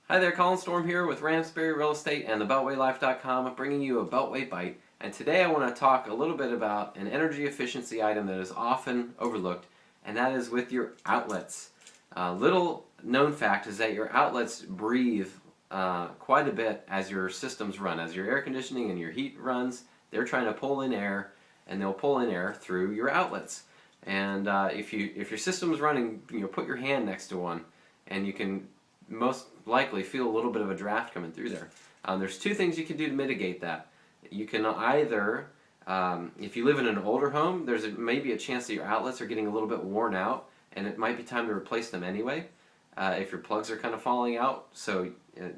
Hi there, Colin Storm here with Ramsbury Real Estate and the BeltwayLife.com, bringing you a Beltway Bite. And today I want to talk a little bit about an energy efficiency item that is often overlooked, and that is with your outlets. Little known fact is that your outlets breathe quite a bit as your systems run. As your air conditioning and your heat runs, they're trying to pull in air, and they'll pull in air through your outlets. And if your system is running, put your hand next to one, and you can most likely feel a little bit of a draft coming through there. There's two things you can do to mitigate that. You can either, if you live in an older home, there's maybe a chance that your outlets are getting a little bit worn out, and it might be time to replace them anyway, if your plugs are kind of falling out. So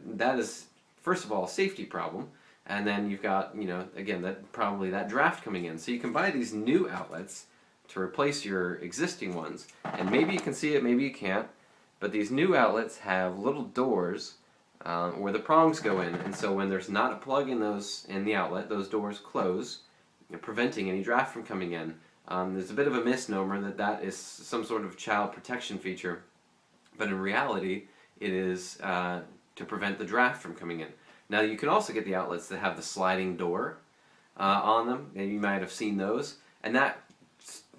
that is, first of all, a safety problem. And then you've got, again, probably that draft coming in. So you can buy these new outlets to replace your existing ones. And maybe you can see it, maybe you can't. But these new outlets have little doors where the prongs go in, and so when there's not a plug in the outlet, those doors close, preventing any draft from coming in. There's a bit of a misnomer that is some sort of child protection feature, but in reality, it is to prevent the draft from coming in. Now you can also get the outlets that have the sliding door on them, and you might have seen those, and that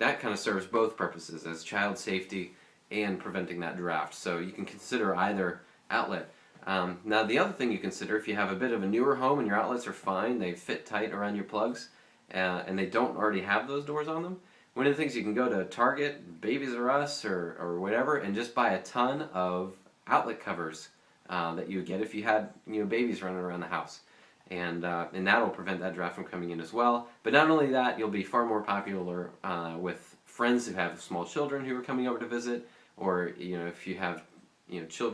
kind of serves both purposes as child safety and preventing that draft. So you can consider either outlet. Now the other thing you consider, if you have a bit of a newer home and your outlets are fine, they fit tight around your plugs, and they don't already have those doors on them, one of the things you can go to Target, Babies R Us, or whatever, and just buy a ton of outlet covers that you would get if you had babies running around the house. And that'll prevent that draft from coming in as well. But not only that, you'll be far more popular with friends who have small children who are coming over to visit, or if you have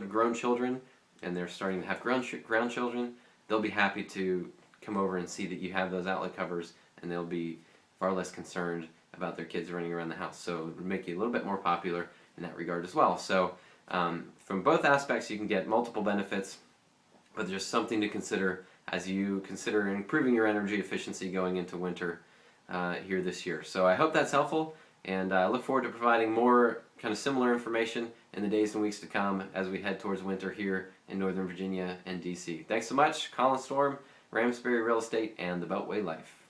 grown children and they're starting to have grown children, they'll be happy to come over and see that you have those outlet covers, and they'll be far less concerned about their kids running around the house. So it would make you a little bit more popular in that regard as well. So from both aspects you can get multiple benefits, but there's something to consider as you consider improving your energy efficiency going into winter here this year. So I hope that's helpful, and I look forward to providing more kind of similar information in the days and weeks to come as we head towards winter here in Northern Virginia and DC. Thanks so much. Colin Storm, Ramsbury Real Estate, and the Beltway Life.